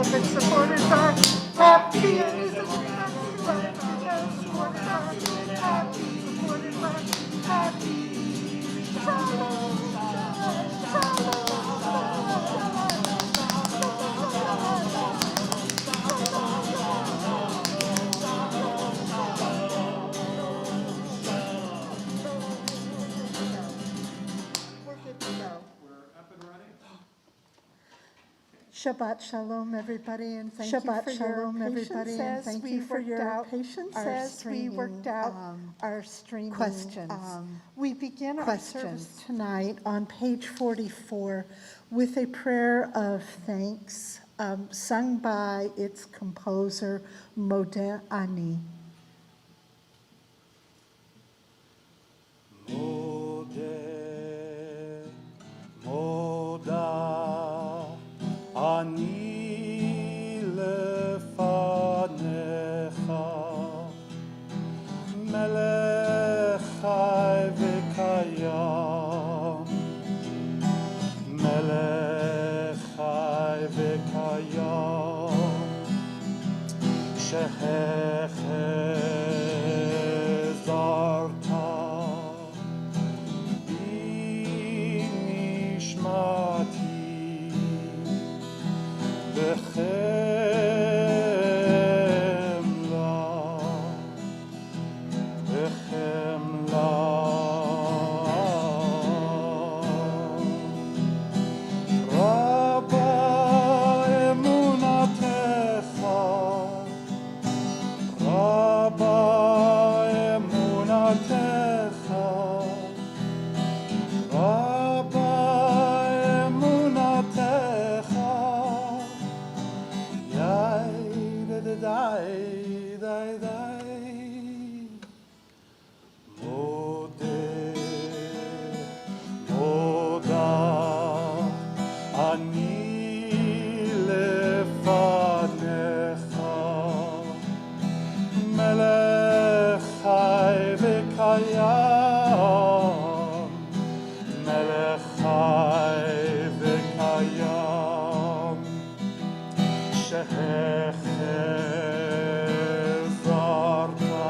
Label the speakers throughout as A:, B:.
A: hope it's supported by happy and is supported by happy, supported by happy. Shalom, shalom, We're good to go.
B: We're up and running.
A: Shabbat shalom, everybody, and thank
C: Shabbat
A: you for
C: shalom,
A: your
C: everybody, and
A: patience
C: thank
A: as
C: you
A: we
C: for
A: worked
C: your
A: out
C: patience
A: our
C: as we worked out
A: our streaming
C: questions.
A: We begin our
C: questions.
A: service tonight on page 44 with a prayer of thanks sung by its composer, Modeh Ani.
D: Moda ani lefanecha melech chai v'kayam melech chai v'kayam shehechezarta nishmati b'chemla Rabba emunatecha Rabba emunatecha Rabba emunatecha Yai dai dai dai Moda ani lefanecha melech chai v'kayam melech chai v'kayam shehechezarta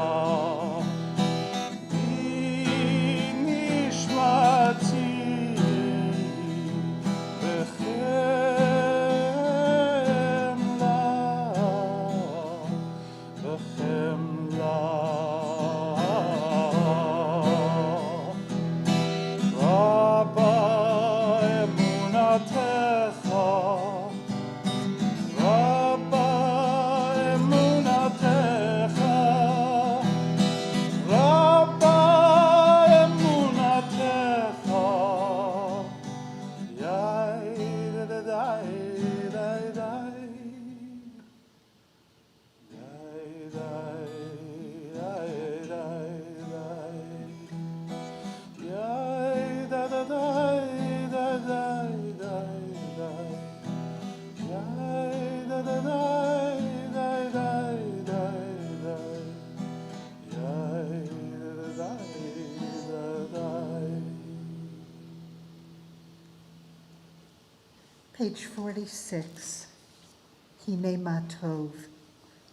D: nishmati b'chemla Rabba emunatecha Rabba emunatecha Rabba emunatecha Yai dai dai dai Dai dai dai dai dai Yai da da dai da dai dai dai Yai da da dai dai dai dai dai Yai da da dai.
A: Page 46, Hine Matov,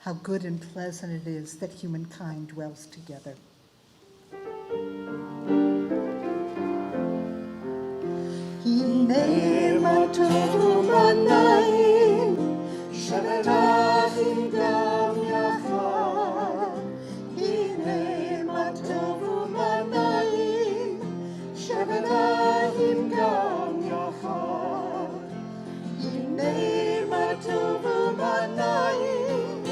A: how good and pleasant it is that humankind dwells together. Hine Matov u'manayim, shevetachim gam yachad. Hine Matov u'manayim, shevetachim gam yachad. Hine Matov u'manayim,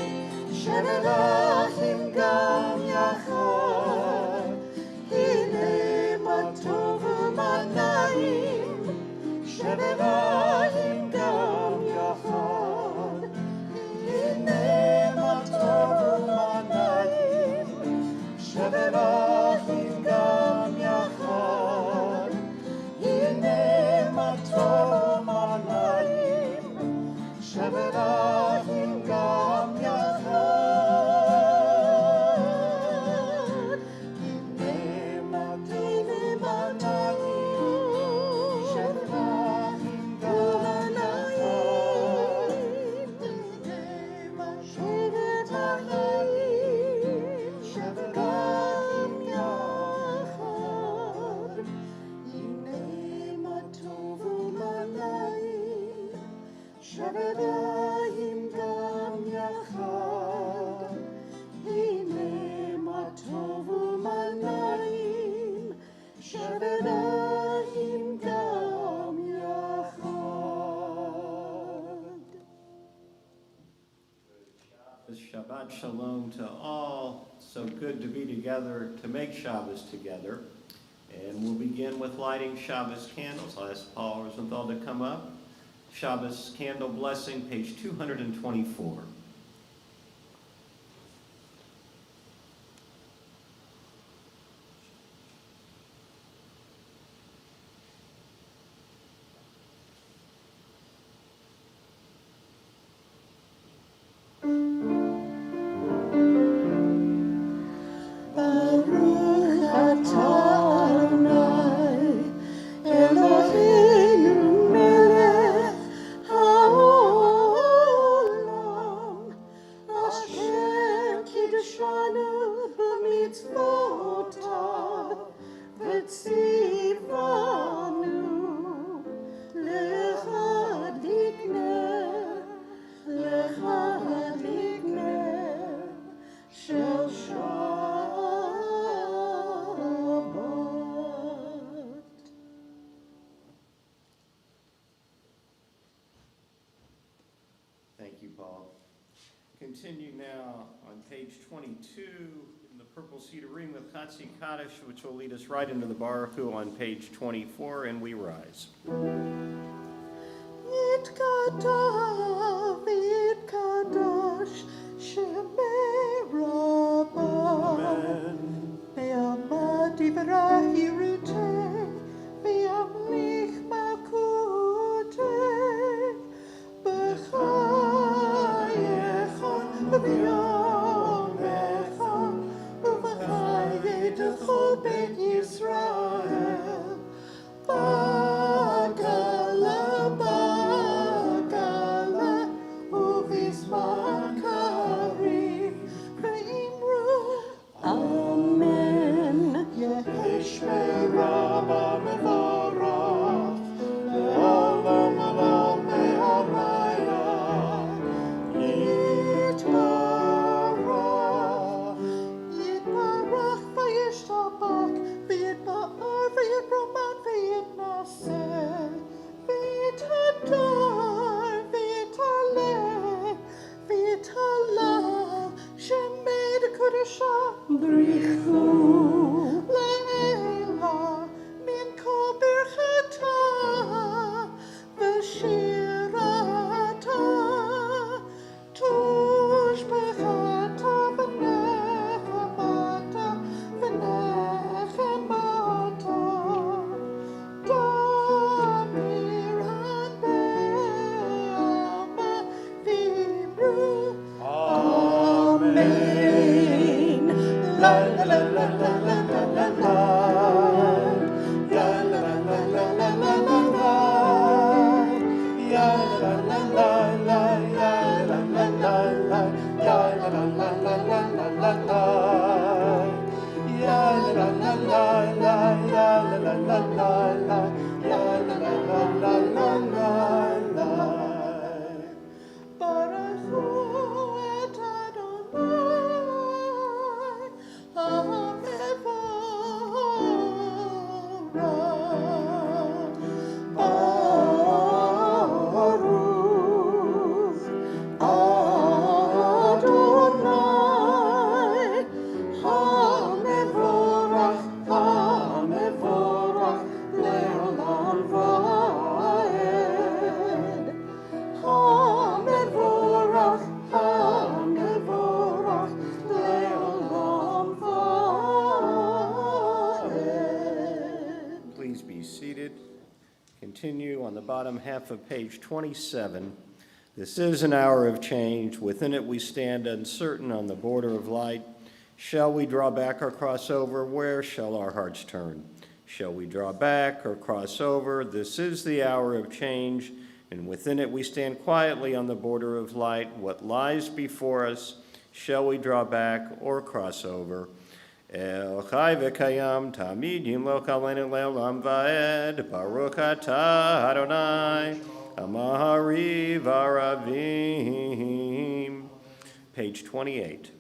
A: shevetachim gam yachad. Hine Matov u'manayim, shevetachim gam yachad. Hine Matov u'manayim, shevetachim gam yachad. Hine Matov u'manayim, shevetachim gam yachad. Hine Matov u'manayim, shevetachim gam yachad. שרדיים גם יחד, הנה מה טוב ומה נעים, שרדיים גם יחד.
B: Shabbat Shalom to all. So good to be together to make Shabbos together. And we'll begin with lighting Shabbos candles. I'll ask Paul Rosenthal to come up. Shabbos Candle Blessing, page 224. Thank you, Paul. Continue now on page 22 in the purple cedar ring with Chatzi Kaddish, which will lead us right into the Baruch Hu on page 24, and we rise.
A: Yitkadav, Yitkadash, Shemei Rabbah.
D: Amen.
A: Be'amad divrahi rutei, be'amlich makutei, b'chayechon, b'yomechon, b'chayedechol bet Yisrael. Bagala, bagala, uvisman karim, ve'imru, Amen. Yeheshmei Rabbah mevorach, le'olam olam me'oraya, Yitbarach, Yitbarach v'yishtabach, v'yitba'ar, v'yitroman, v'yitnaseh, v'yitadar, v'yitaleh, v'yitalal, Shemei Dekudesha, Brichu, Le'ela, Min Kol Birchata, V'shirata, Tushbechata, V'nechemata, V'nechemata, Damiran Be'alma, V'imru, Amen. La la la la la la la la la. Ya la la la la la la la la. Ya la la la la. Ya la la la la. Ya la la la la la la la. Ya la la la la. Ya la la la la la. Ya la la la la la la. Baruch Hu et Adonai, HaMevorach. Baruch Adonai, HaMevorach, HaMevorach, le'olam va'ed. HaMevorach, HaMevorach, le'olam va'ed.
B: Please be seated. Continue on the bottom half of page 27. This is an hour of change. Within it we stand uncertain on the border of light. Shall we draw back or cross over? Where shall our hearts turn? Shall we draw back or cross over? This is the hour of change, and within it we stand quietly on the border of light. What lies before us? Shall we draw back or cross over? El Chai v'Kayam Tamid Yimloch Aleinu Le'olam Va'ed Baruch Atah Adonai Amahariv Aravim. Page 28.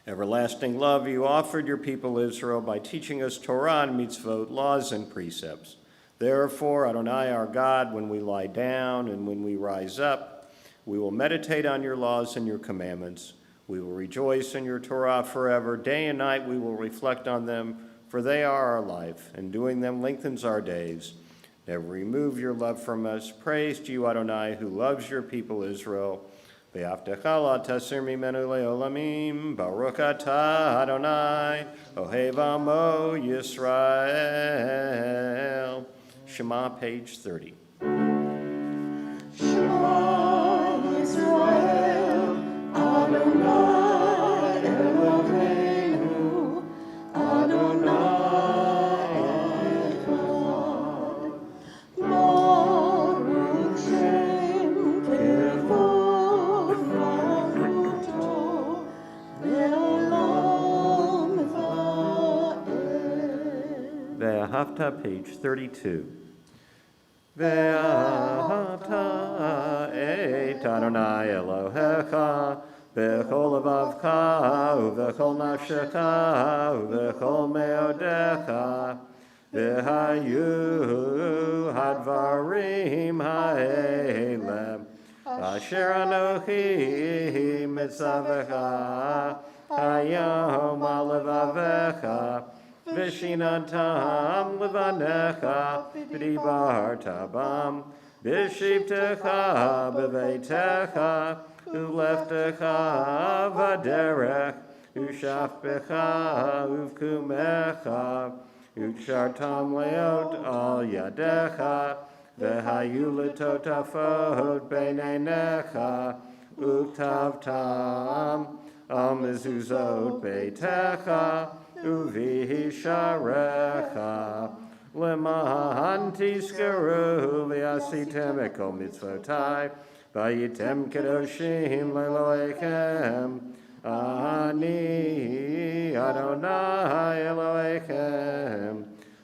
B: Everlasting love, you offered your people Israel by teaching us Torah and mitzvot, laws and precepts. Therefore, Adonai our God, when we lie down and when we rise up, we will meditate on your laws and your commandments. We will rejoice in your Torah forever. Day and night we will reflect on them, for they are our life, and doing them lengthens our days. Never remove your love from us. Praise to you, Adonai, who loves your people Israel. Ve'aftecha la tasir mimenu le'olamim. Baruch atah Adonai, ohev amo Yisrael. Shema, page 30.
A: Shema Yisrael, Adonai Eloheinu, Adonai Echad. Baruch Shem Kevod Malchuto, Le'olam Va'ed.
B: Ve'ahavta, page 32. Ve'ahavta et Adonai Elohecha, Bechol levavcha, uvechol nafshecha, uvechol meodecha, v'hayu hadvarim ha'elem, asher anochi mitzavecha, hayom alevavecha, v'shinatam levanecha, v'dibarta bam, v'shivtecha b'veitecha, Uleftecha v'derech, ushafpecha uvkumecha, ukshartam leot al yadecha, v'hayu letotafot beineinecha, uktavtam al mezuzot beitecha, uvihisharecha, leman tizkeru v'asitem ekol mitzvotai, Vayitem kedoshim le'Elohechem, Ani Adonai Elohechem,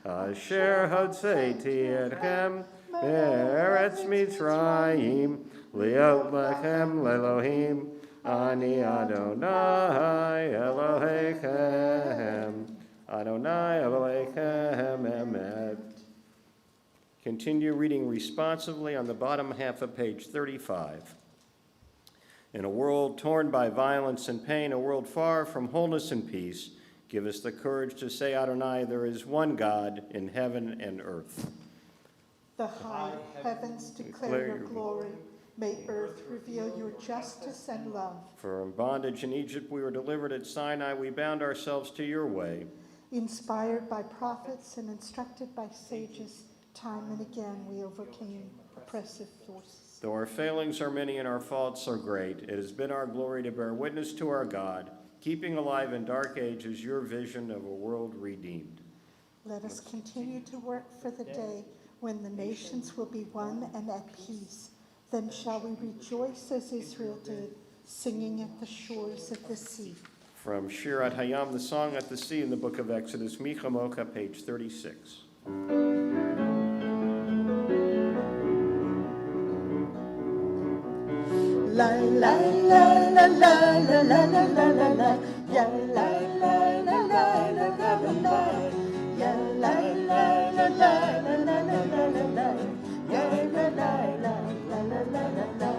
B: Asher hotzeti etchem be'eretz Mitzrayim, liot lechem le'Elohim, Ani Adonai Elohechem, Adonai Elohechem emet. Continue reading responsively on the bottom half of page 35. In a world torn by violence and pain, a world far from wholeness and peace, give us the courage to say, Adonai, there is one God in heaven and earth.
C: The high heavens declare your glory. May earth reveal your justice and love.
B: For in bondage in Egypt we were delivered at Sinai, we bound ourselves to your way.
C: Inspired by prophets and instructed by sages, time and again we overcame oppressive forces.
B: Though our failings are many and our faults are great, it has been our glory to bear witness to our God, keeping alive in dark ages your vision of a world redeemed.
C: Let us continue to work for the day when the nations will be one and at peace. Then shall we rejoice as Israel did, singing at the shores of the sea.
B: From Shirat Hayam, the Song at the Sea in the book of Exodus, Michamocha, page 36.
A: La la la la la la la la la la la, ya la la la la la la la la, ya la la la la la la la la la, ya la la la la la la la.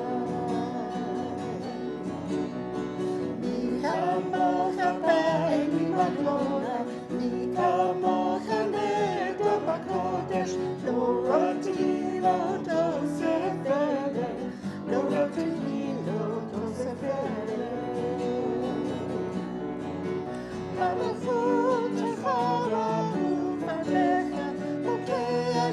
A: Mi kamocha be'eni maglona, mi kamocha negdo b'kodesh, lo roti lo tosefele, lo roti. Malachut Echad Baruch Anecha, Mokeh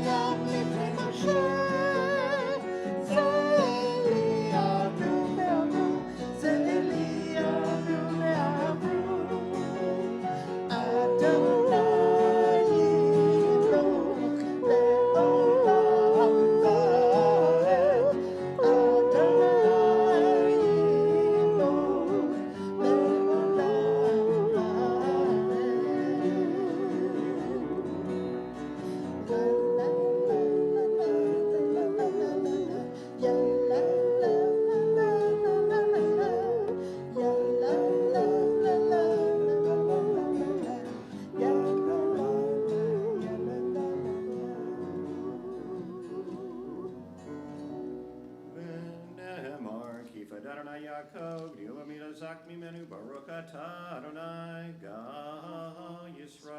B: Adonai Yaakov, Gdil Amidah Zak Mimenu, Baruch Atah Adonai, Ga Yisrael.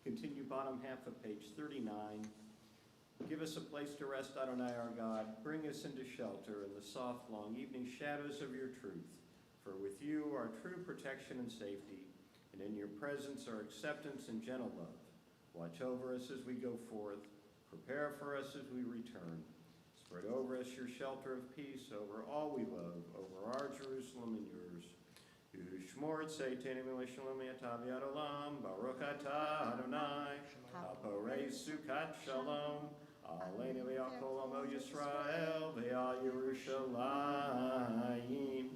B: Continue bottom half of page 39. Give us a place to rest, Adonai our God. Bring us into shelter in the soft, long evening shadows of your truth. For with you are true protection and safety, and in your presence are acceptance and gentle love. Watch over us as we go forth. Prepare for us as we return. Spread over us your shelter of peace over all we love, over our Jerusalem and yours. Yushmor Tzeitenu Shalom Yatav Yad Olam, Baruch Atah Adonai, Haporei Sukkot Shalom, Aleinu Ve'al Kol Amo Yisrael, Ve'al Yerushalayim.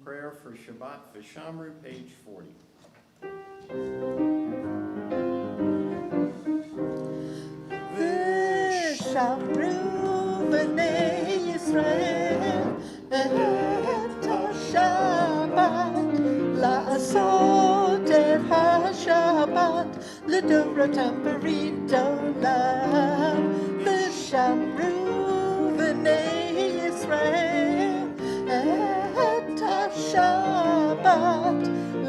B: Prayer for Shabbat V'Shamru, page 40.
C: V'Shamru b'nei Yisrael et ha-Shabbat la'asot et ha-Shabbat l'doratam berit olam. V'Shamru b'nei Yisrael et ha-Shabbat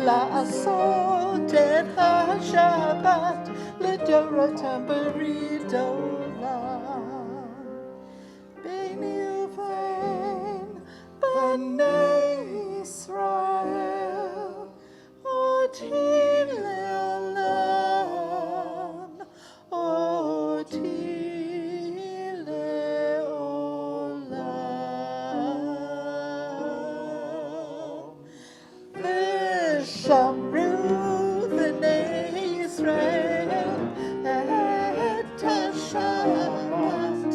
C: la'asot et ha-Shabbat l'doratam berit olam. B'nei uvein b'nei Yisrael oti le'olam, oti le'olam. V'shamru b'nei Yisrael et ha-Shabbat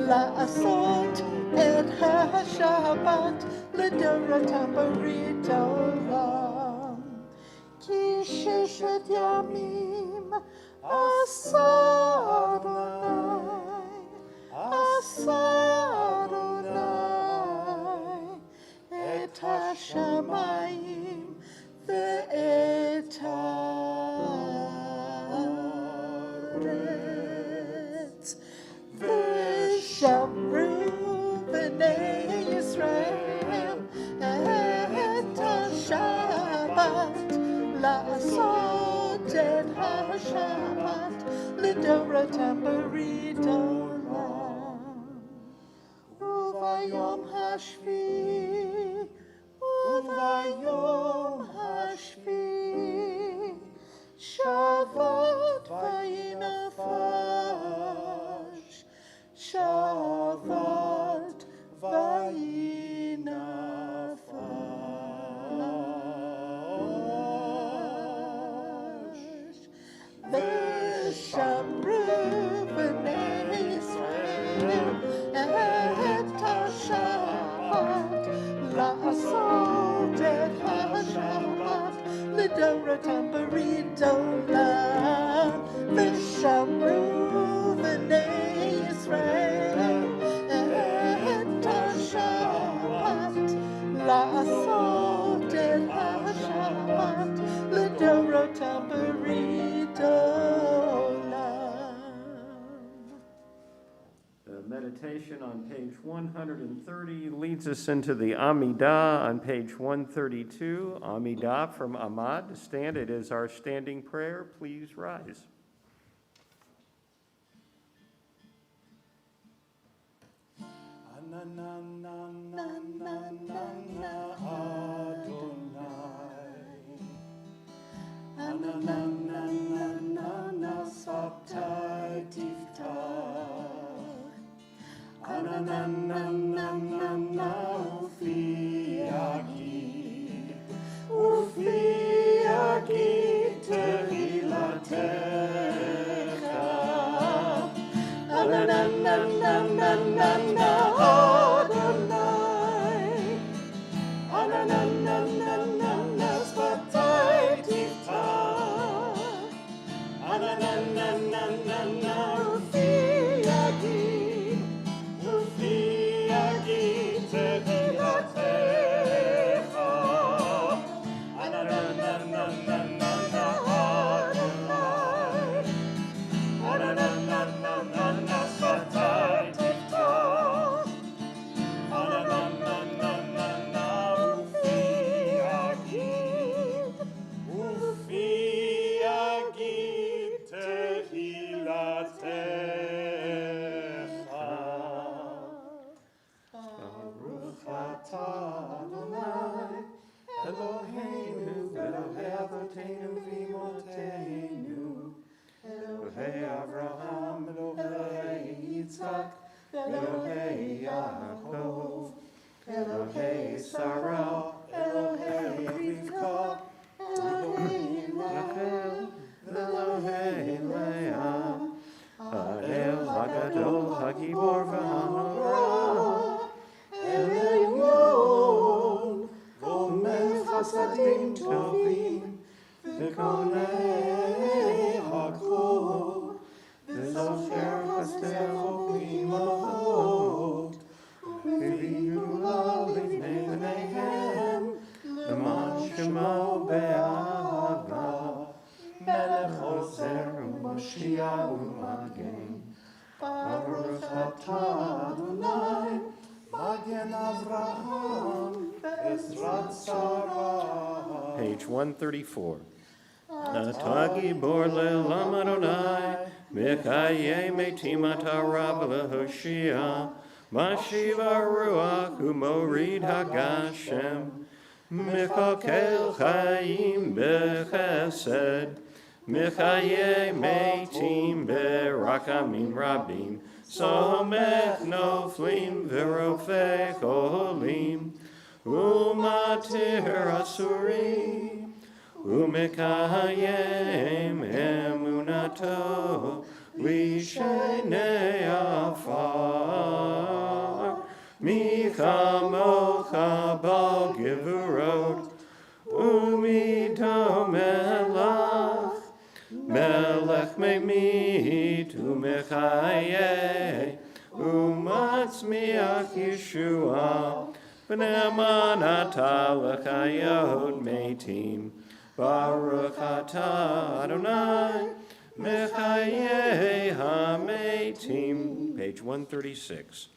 C: la'asot et ha-Shabbat l'doratam berit olam. Ki sheshet yamim asa Adonai et ha-shamayim ve'et haaretz. V'shamru b'nei Yisrael et ha-Shabbat la'asot et ha-Shabbat l'doratam berit olam. Uvayom hashvi, uvayom hashvi, Shabbat vayinafash, Shabbat vayinafash. V'shamru b'nei Yisrael et ha-Shabbat la'asot et ha-Shabbat l'doratam berit olam. V'shamru b'nei Yisrael et ha-Shabbat la'asot et ha-Shabbat l'doratam berit olam.
B: The meditation on page 130 leads us into the Amidah on page 132. Amidah from Ahmad. Stand. It is our standing prayer. Please rise. Yaakov, Elohei Sarah, Elohei Rivka, Elohei Rachel, Elohei Leah, Ha'el Hagadol Hagibor v'Hanorah,
A: Elyon, Gomel Chasadim Tovim, V'konei Hakol, V'zocher Chasdei Chokim Avot, V'yula Livnei B'neihem, L'man Shemo Be'ahava, Melech Ozer U'Moshiach U'Magen, Baruch Atah Adonai, Magen Avraham, Ezrat Sarah.
B: Page 134. Atagi bor le'olam Adonai, Michaye metim atarav lehoshia, Mashiva ruach u'morid hagashem, Michakel chayim bechesed, Michaye metim berakamim rabim, Somech noflim v'rofei cholim, Umatir asurim, Umekayem emunato lishenei afar, Michamocha bal gevurot, Umido melach, Melech memit umechaye, umatzmiach Yeshua, B'ne'eman atah l'chayot metim, Baruch atah Adonai, mechaye hametim. Page 136.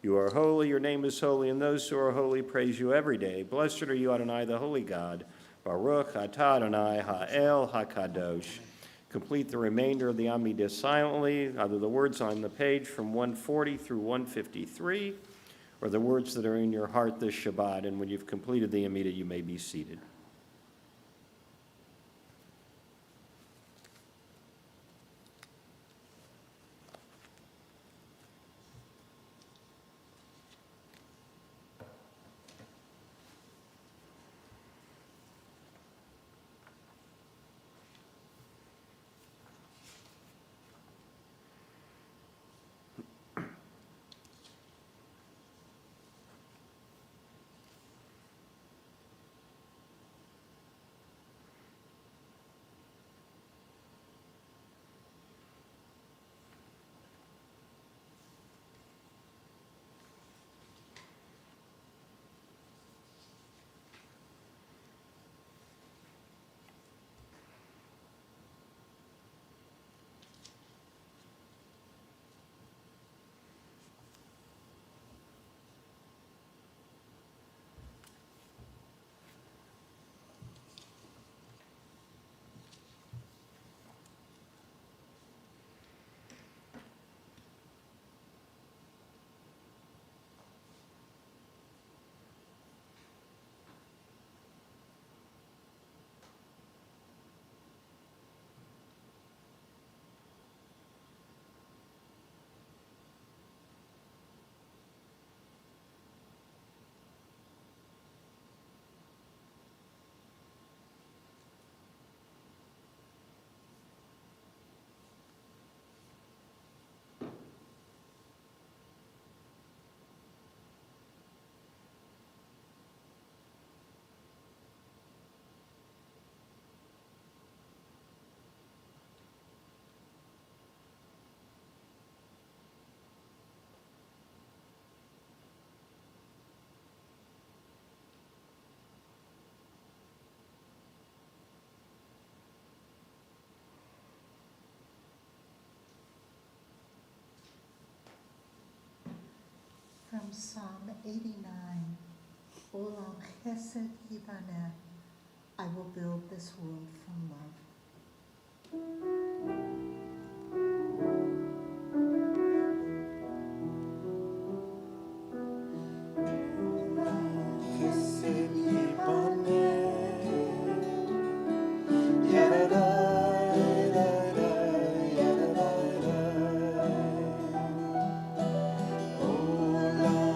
B: You are holy, your name is holy, and those who are holy praise you every day. Blessed are you, Adonai, the holy God. Baruch atah Adonai ha'el hakadosh. Complete the remainder of the Amidah silently, either the words on the page from 140 through 153, or the words that are in your heart this Shabbat. And when you've completed the Amidah, you may be seated.
C: From Psalm 89, Olam Chesed Yibaneh, I will build this world from love.
A: Chesed yibaneh, yadadai, yadadai, yadadai. Olam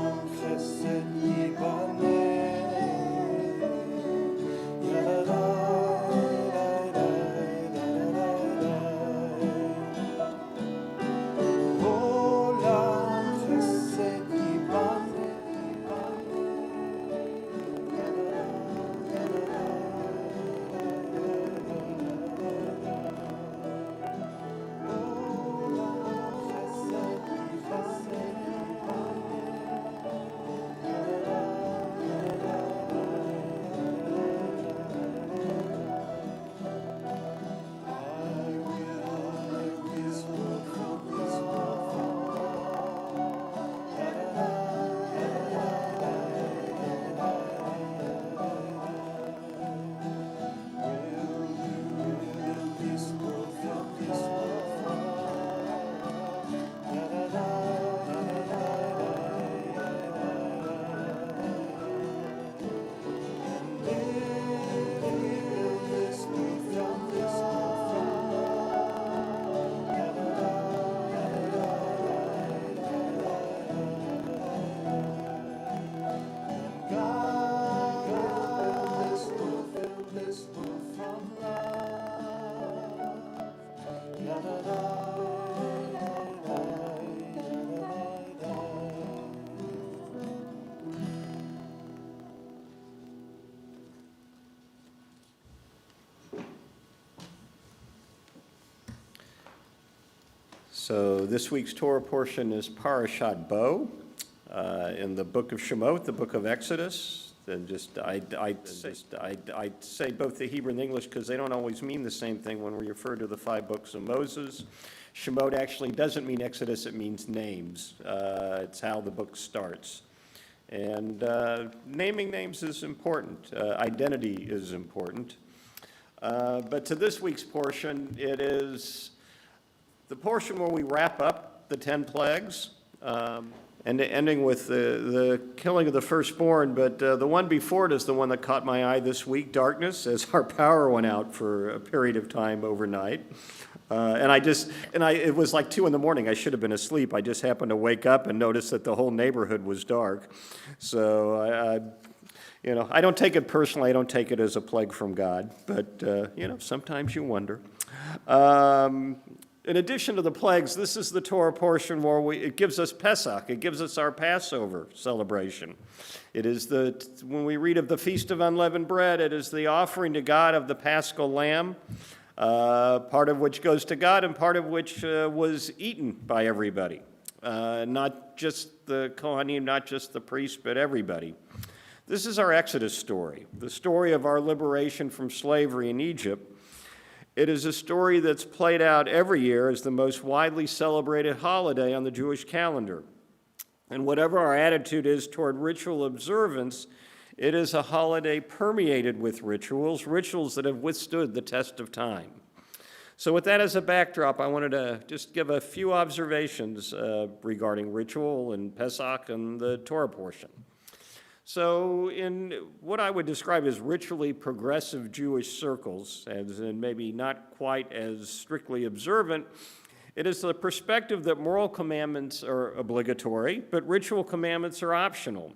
B: So this week's Torah portion is Parashat Bo in the book of Shemot, the book of Exodus. And I say both the Hebrew and the English because they don't always mean the same thing when we refer to the 5 books of Moses. Shemot actually doesn't mean Exodus, it means names. It's how the book starts. And naming names is important. Identity is important. But to this week's portion, it is the portion where we wrap up the 10 plagues, and ending with the killing of the firstborn. But the one before it is the one that caught my eye this week, darkness, as our power went out for a period of time overnight. It was like 2 a.m. I should have been asleep. I just happened to wake up and notice that the whole neighborhood was dark. So I don't take it personally. I don't take it as a plague from God. But sometimes you wonder. In addition to the plagues, this is the Torah portion where it gives us Pesach. It gives us our Passover celebration. It is when we read of the Feast of Unleavened Bread, it is the offering to God of the Paschal Lamb, part of which goes to God and part of which was eaten by everybody. Not just the Kohanim, not just the priests, but everybody. This is our Exodus story, the story of our liberation from slavery in Egypt. It is a story that's played out every year as the most widely celebrated holiday on the Jewish calendar. And whatever our attitude is toward ritual observance, it is a holiday permeated with rituals that have withstood the test of time. So with that as a backdrop, I wanted to just give a few observations regarding ritual and Pesach and the Torah portion. So in what I would describe as ritually progressive Jewish circles, as in maybe not quite as strictly observant, it is the perspective that moral commandments are obligatory, but ritual commandments are optional.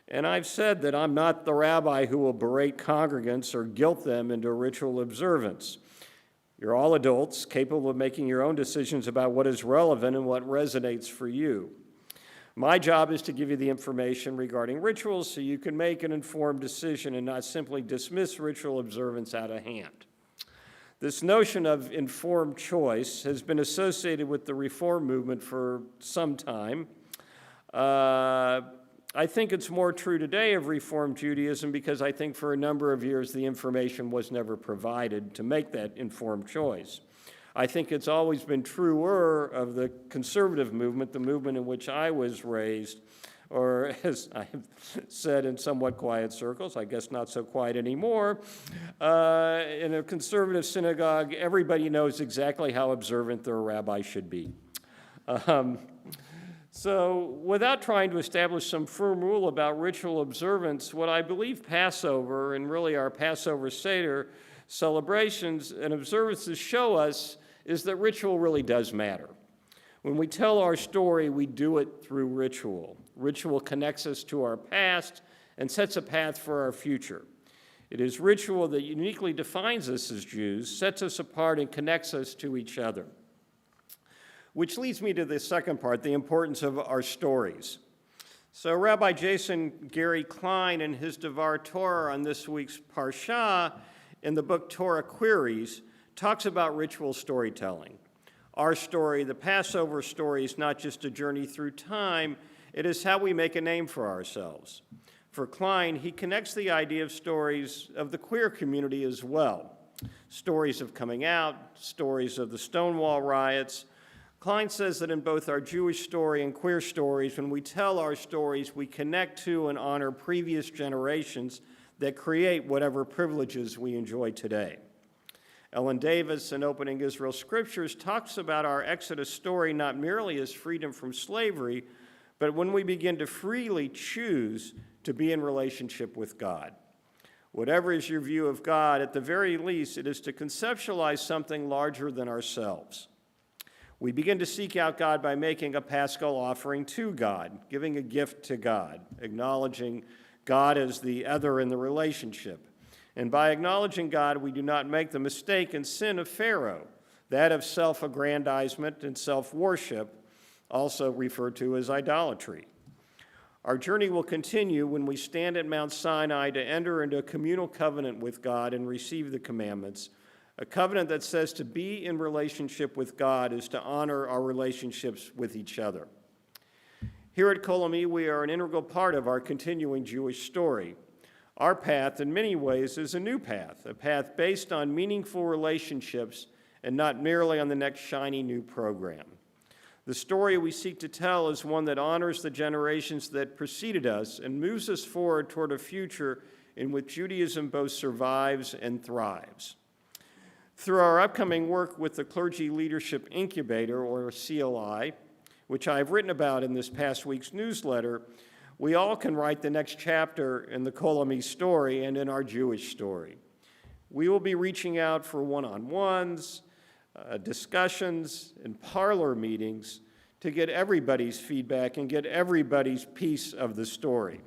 B: And I've said that I'm not the rabbi who will berate congregants or guilt them into ritual observance. You're all adults capable of making your own decisions about what is relevant and what resonates for you. My job is to give you the information regarding rituals so you can make an informed decision and not simply dismiss ritual observance out of hand. This notion of informed choice has been associated with the Reform movement for some time. I think it's more true today of Reform Judaism because I think for a number of years the information was never provided to make that informed choice. I think it's always been truer of the conservative movement, the movement in which I was raised, or as I have said in somewhat quiet circles, I guess not so quiet anymore, in a conservative synagogue, everybody knows exactly how observant their rabbi should be. So without trying to establish some firm rule about ritual observance, what I believe Passover and really our Passover Seder celebrations and observances show us is that ritual really does matter. When we tell our story, we do it through ritual. Ritual connects us to our past and sets a path for our future. It is ritual that uniquely defines us as Jews, sets us apart, and connects us to each other. Which leads me to the second part, the importance of our stories. So Rabbi Jason Gary Klein in his Devar Torah on this week's Parsha in the book Torah Queries talks about ritual storytelling. Our story, the Passover story, is not just a journey through time, it is how we make a name for ourselves. For Klein, he connects the idea of stories of the queer community as well. Stories of coming out, stories of the Stonewall riots. Klein says that in both our Jewish story and queer stories, when we tell our stories, we connect to and honor previous generations that create whatever privileges we enjoy today. Ellen Davis, in Opening Israel's Scriptures, talks about our Exodus story not merely as freedom from slavery, but when we begin to freely choose to be in relationship with God. Whatever is your view of God, at the very least, it is to conceptualize something larger than ourselves. We begin to seek out God by making a paschal offering to God, giving a gift to God, acknowledging God as the other in the relationship. And by acknowledging God, we do not make the mistake and sin of Pharaoh, that of self-aggrandizement and self-worship, also referred to as idolatry. Our journey will continue when we stand at Mount Sinai to enter into a communal covenant with God and receive the commandments, a covenant that says to be in relationship with God is to honor our relationships with each other. Here at Kol Ami, we are an integral part of our continuing Jewish story. Our path, in many ways, is a new path, a path based on meaningful relationships and not merely on the next shiny new program. The story we seek to tell is one that honors the generations that preceded us and moves us forward toward a future in which Judaism both survives and thrives. Through our upcoming work with the Clergy Leadership Incubator, or CLI, which I've written about in this past week's newsletter, we all can write the next chapter in the Kol Ami story and in our Jewish story. We will be reaching out for one-on-ones, discussions, and parlor meetings to get everybody's feedback and get everybody's piece of the story.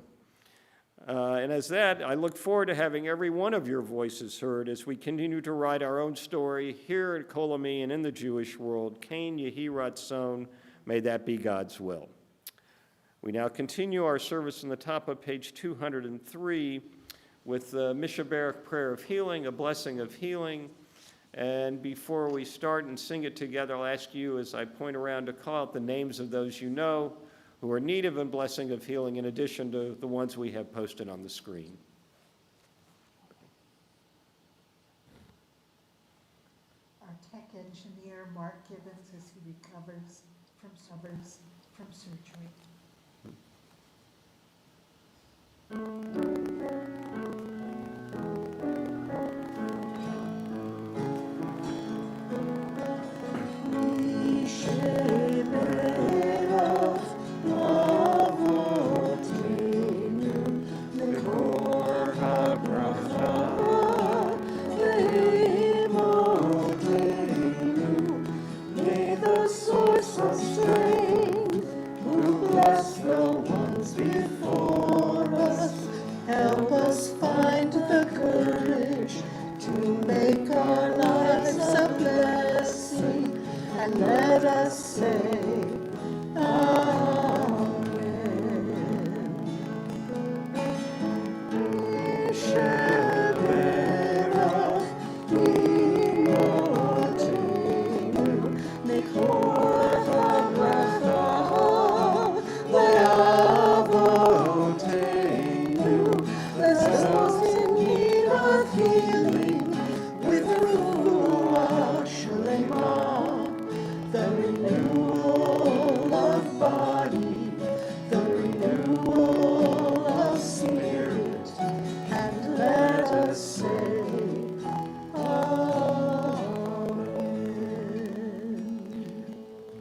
B: And as that, I look forward to having every one of your voices heard as we continue to write our own story here at Kol Ami and in the Jewish world. Kain Yehi Ratzon, may that be God's will. We now continue our service on the top of page 203 with the Mishaberic prayer of healing, a blessing of healing. And before we start and sing it together, I'll ask you, as I point around, to call out the names of those you know who are in need of a blessing of healing, in addition to the ones we have posted on the screen.
C: Our tech engineer, Mark Gibbons, as he recovers from surgery.
A: Help us find the courage to make our lives a blessing, and let us say, Amen. Sheberach Imotenu, Nekor HaBracha Le'avotenu. Bless those in need of healing with Ruach Shlema, the renewal of body, the renewal of spirit, and let us say, Amen.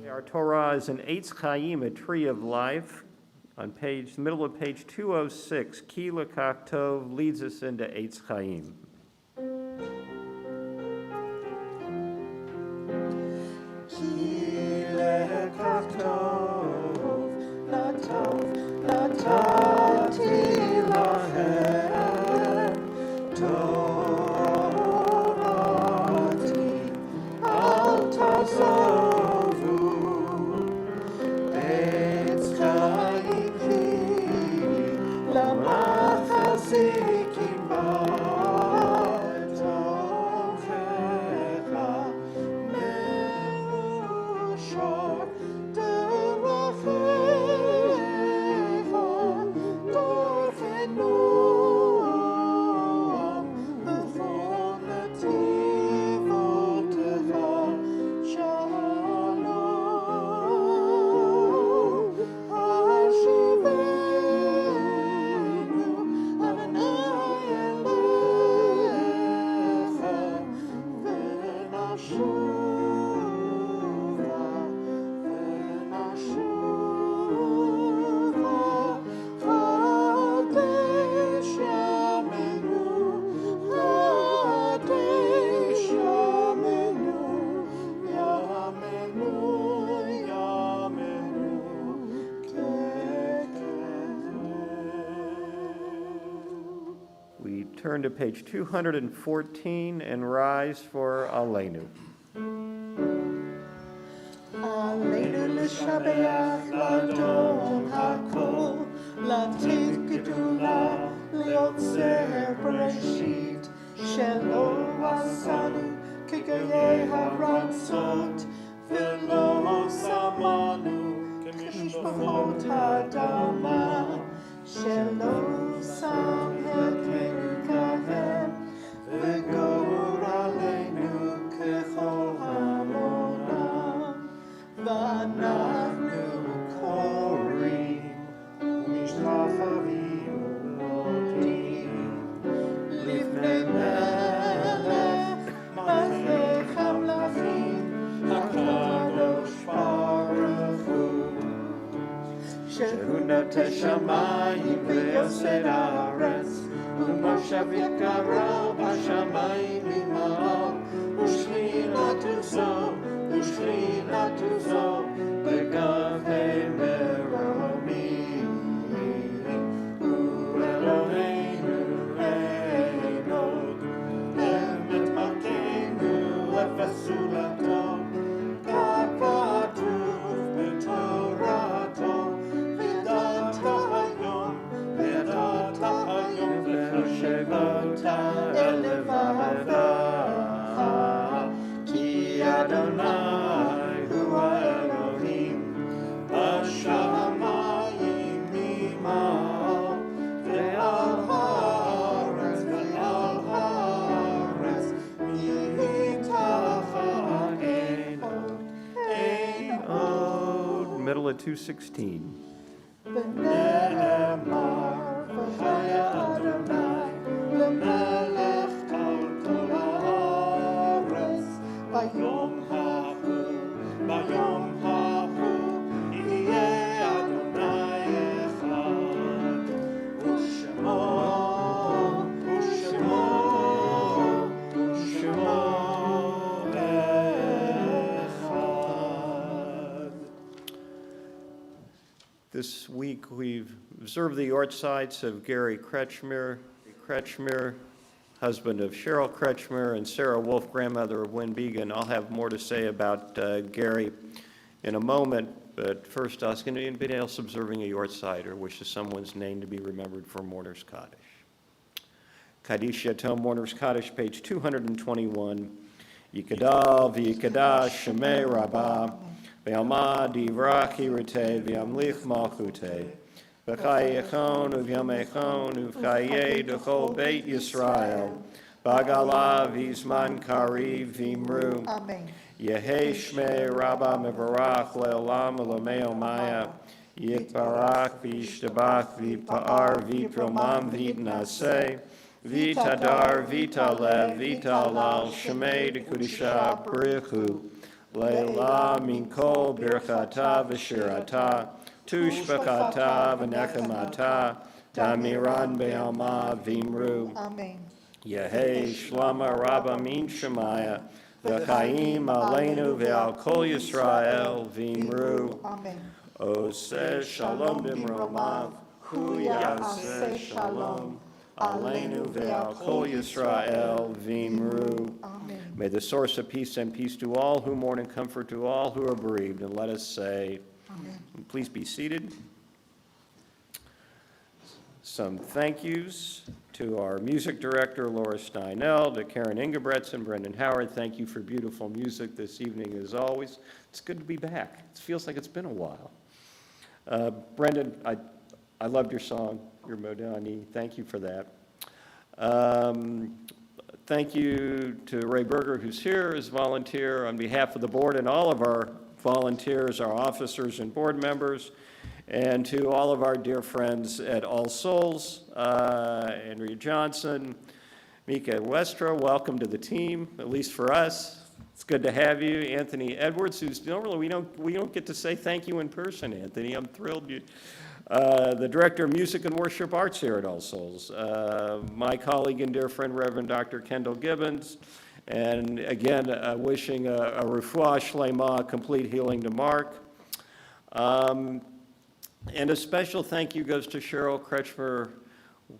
B: Our Torah is an Eitz Chaim, a tree of life. On the middle of page 206, Ki Lekach Tov leads us into Eitz Chaim.
A: Ki lekach tov, natati lahem, Torati al tazovu, Eitz Chaim Lamachazikim b'tovecha me'ushar derachecha dorfenu b'chol netivotecha shalom hashivenu Adonai elecha v'nashuva Kadesh Yamenu Kadesh Yamenu Yamenu Yamenu Kekevu.
B: We turn to page 214 and rise for Aleinu.
A: Aleinu l'shabeach l'adon hakol, l'atit gedula, liotzer bereshit, shelo asanu כגאי הרנסות, ולא שמענו כמשפחות האדמה, שלא שם אלוקיהם, וגורלנו ככל המונם, ואנחנו קוראים ומשתחווים ומודים לפני מלך מלך המלכים הקדוש ברוך הוא, שהוא נוטה שמיים ויוסד הארץ, ומושב יקרו בשמיים ממעל, ושכינתו זו בגבי מרומים, הוא אלוהינו אין עוד, אמת מלכנו ופסולתו, ככתוב בתורתו, וידעת היום והושבתה אל לבבך, כי אדוני הוא האלוהים בשמיים ממעל, ועל הארץ מתחת אין עוד.
B: Middle of 216.
A: ונאמר וחיה אדוני למלך על כל הארץ, ביום ההוא יהיה אדוני אחד, ושמו אחד.
B: This week, we've observed the yortsites of Gary Kretschmer, husband of Cheryl Kretschmer, and Sarah Wolf, grandmother of Wynn Began. I'll have more to say about Gary in a moment, but first, ask anybody else observing a yortsite or wishes someone's name to be remembered for Mourner's Kaddish. Kaddish Yatom, Mourner's Kaddish, page 221. Yikadal v'yikadash shemei rabbah, v'yamad yivrach yirateh, v'yamlich malchuteh, v'chayechon uv'yamechon uv'chayeh d'chol beit Yisrael, b'agala v'zman kariv v'imru.
C: Amen.
B: Yehei shmei rabbah mevarach le'olam u'lamei omaya, yitbarach v'yishtabach v'yipa'ar v'yitromam v'yitnaseh, Vitadar, Vitalev, Vitalal, Shemei Dekudisha, Brichu, Leila, Minkol, Birchata, Vishirata, Tushbachata, Venechamata, Damiran Be'alma, Vimru,
C: Amen.
B: Yehei, Shlama, Rabba, Min Shemaya, V'chaim, Aleinu, Ve'al Kol Yisrael, Vimru,
C: Amen.
B: Oseh Shalom Bimromav, Hu Yaseh Shalom, Aleinu ve'al kol Yisrael v'imru.
C: Amen.
B: May the source of peace send peace to all who mourn and comfort to all who are bereaved. And let us say,
C: Amen.
B: please be seated. Some thank yous to our music director, Laura Steinell, to Karen Ingebretson, Brendan Howard. Thank you for beautiful music this evening as always. It's good to be back. It feels like it's been a while. Brendan, I loved your song, your Modani. Thank you for that. Thank you to Ray Berger, who's here as volunteer on behalf of the board and all of our volunteers, our officers and board members, and to all of our dear friends at All Souls, Andrea Johnson, Mika Westra, welcome to the team, at least for us. It's good to have you. Anthony Edwards, who's normally we don't get to say thank you in person, Anthony. I'm thrilled you. The Director of Music and Worship Arts here at All Souls, my colleague and dear friend, Reverend Dr. Kendall Gibbons, and again, wishing a refuah shlema, complete healing to Mark. And a special thank you goes to Cheryl Kretschmer,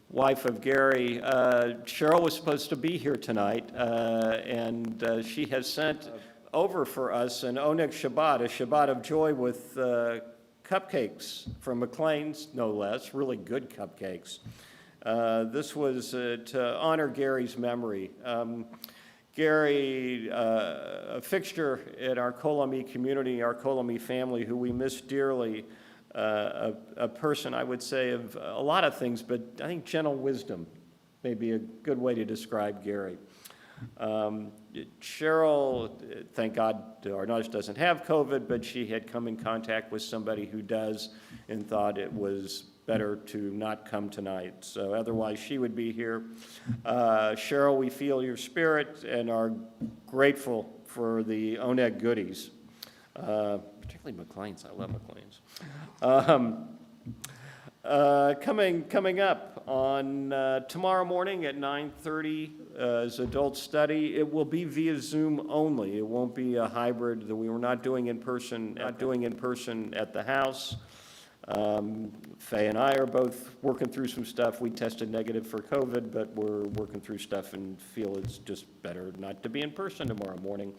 B: wife of Gary. Cheryl was supposed to be here tonight, and she has sent over for us an Oneg Shabbat, a Shabbat of joy with cupcakes from McLean's, no less, really good cupcakes. This was to honor Gary's memory. Gary, a fixture in our Kol Ami community, our Kol Ami family, who we miss dearly, a person, I would say, of a lot of things, but I think gentle wisdom may be a good way to describe Gary. Cheryl, thank God, our nurse doesn't have COVID, but she had come in contact with somebody who does and thought it was better to not come tonight. So otherwise, she would be here. Cheryl, we feel your spirit and are grateful for the Oneg goodies, particularly McLean's. I love McLean's. Coming up on tomorrow morning at 9:30 is adult study. It will be via Zoom only. It won't be a hybrid that we were not doing in person. At the house. Faye and I are both working through some stuff. We tested negative for COVID, but we're working through stuff and feel it's just better not to be in person tomorrow morning.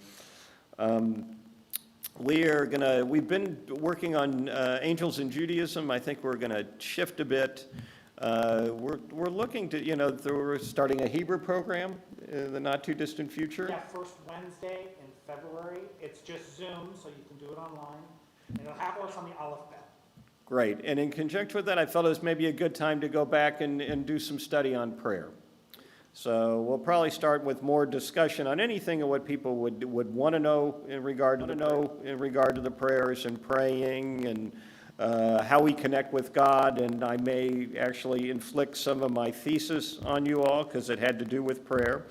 B: We've been working on Angels in Judaism. I think we're gonna shift a bit. We're looking to, we're starting a Hebrew program in the not too distant future.
E: Yeah, first Wednesday in February. It's just Zoom, so you can do it online. And it'll have us on the Aleph Bet.
B: Great, and in conjunction with that, I felt it was maybe a good time to go back and do some study on prayer. So we'll probably start with more discussion on anything of what people would want to know in regard to the prayers and praying and how we connect with God. And I may actually inflict some of my thesis on you all because it had to do with prayer.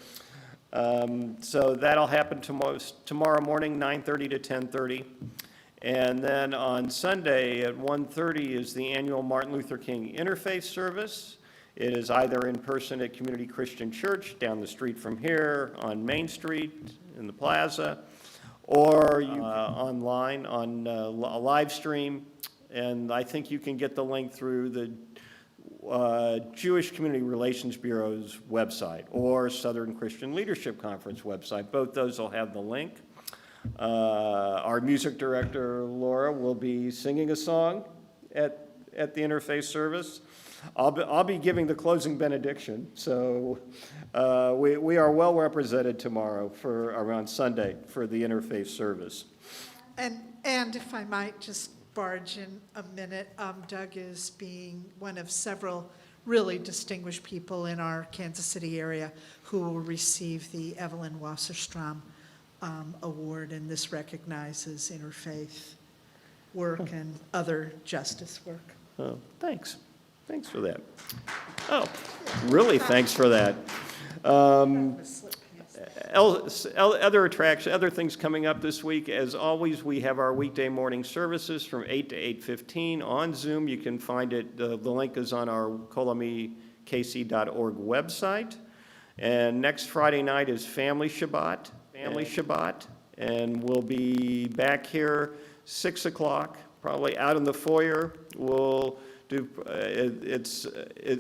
B: So that'll happen tomorrow morning, 9:30 to 10:30. And then on Sunday at 1:30 is the annual Martin Luther King Interfaith service. It is either in person at Community Christian Church down the street from here on Main Street in the plaza, or online on a live stream. And I think you can get the link through the Jewish Community Relations Bureau's website or Southern Christian Leadership Conference website. Both those will have the link. Our music director, Laura, will be singing a song at the Interfaith service. I'll be giving the closing benediction, so we are well represented tomorrow around Sunday for the Interfaith service.
C: And if I might just barge in a minute, Doug is being one of several really distinguished people in our Kansas City area who will receive the Evelyn Wasserstrom Award, and this recognizes interfaith work and other justice work.
B: Oh, thanks. Thanks for that. Oh, really, thanks for that. Other things coming up this week. As always, we have our weekday morning services from 8 to 8:15 on Zoom. You can find it. The link is on our kolamikc.org website. And next Friday night is Family Shabbat, and we'll be back here 6 o'clock, probably out in the foyer. We'll do,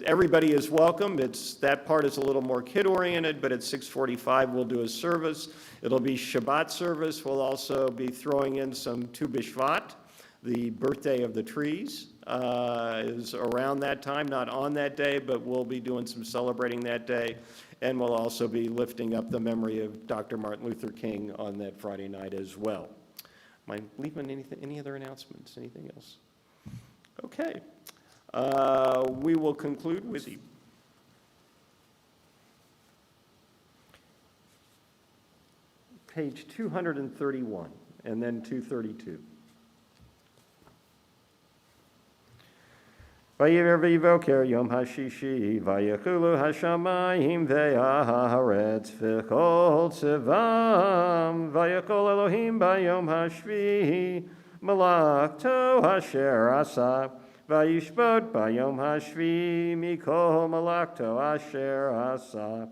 B: everybody is welcome. That part is a little more kid-oriented, but at 6:45 we'll do a service. It'll be Shabbat service. We'll also be throwing in some Tu B'Shvat, the birthday of the trees, is around that time, not on that day, but we'll be doing some celebrating that day. And we'll also be lifting up the memory of Dr. Martin Luther King on that Friday night as well. Am I leaving any other announcements? Anything else? Okay. We will conclude with page 231 and then 232. Vayiver v'yivoker yom hashishi, vayechulu hashamayim ve'aharetz v'chol tzivam, vayechol Elohim bayom hashvihi, malakto asher asa, vayishbot bayom hashvi, mikol malakto asher asa,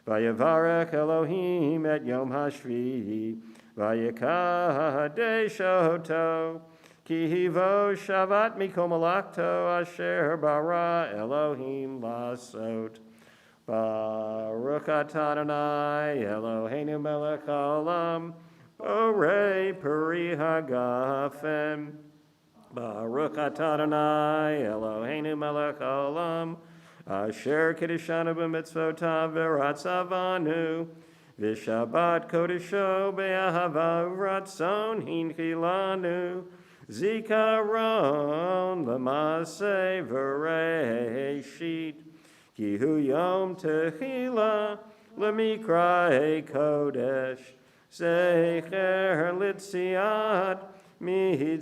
B: vayevarech Elohim et yom hashvihi, vayekadesh oto, Ki hivo shavat mikol malakto asher bara Elohim lasot. Baruch atah Adonai Eloheinu melech haolam, borei peri hagafen. Baruch atah Adonai Eloheinu melech haolam, asher kiddushanu b'mitzvotav v'ratzavanu, V'Shabbat Kodesho be'ahava uvratzon hinchilanu, Zikaron l'maseh v'reishit, Ki hu yom tehila l'mikra'e kodesh, Zecher litziat Mitzrayim,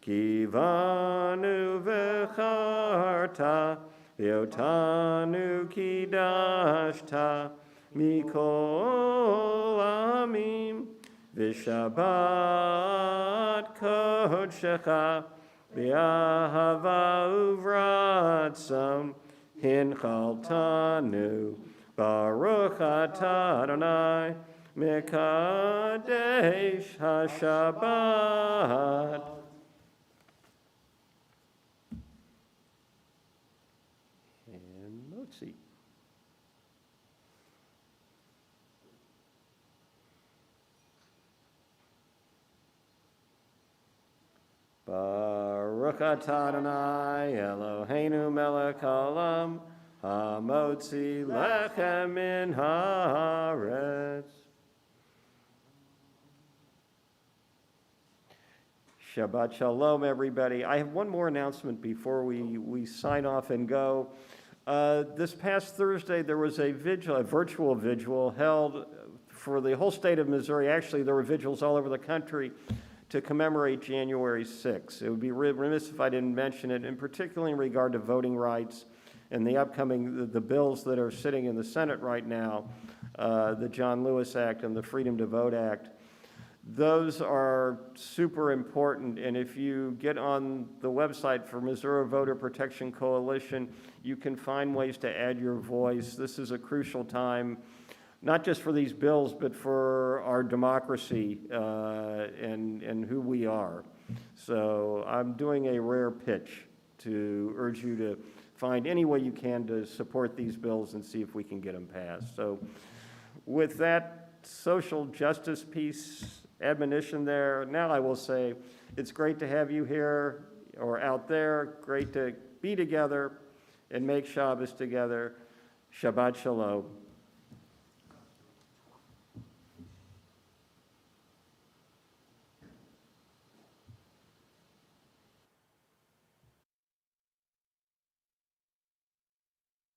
B: Ki vanu v'charta, V'otanu kidashta, Mikol amim, V'Shabbat kodshecha, V'ahava uvratzon, Hinchaltanu, Baruch atah Adonai, Mekadesh HaShabbat. And Motzi. Baruch atah Adonai Eloheinu melech haolam, hamotzi lechem min haaretz. Shabbat shalom, everybody. I have one more announcement before we sign off and go. This past Thursday, there was a virtual vigil held for the whole state of Missouri. Actually, there were vigils all over the country to commemorate January 6th. It would be remiss if I didn't mention it, and particularly in regard to voting rights and the upcoming, the bills that are sitting in the Senate right now, the John Lewis Act and the Freedom to Vote Act. Those are super important, and if you get on the website for Missouri Voter Protection Coalition, you can find ways to add your voice. This is a crucial time, not just for these bills, but for our democracy and who we are. So I'm doing a rare pitch to urge you to find any way you can to support these bills and see if we can get them passed. So with that social justice piece admonition there, now I will say it's great to have you here or out there. Great to be together and make Shabbos together. Shabbat shalom.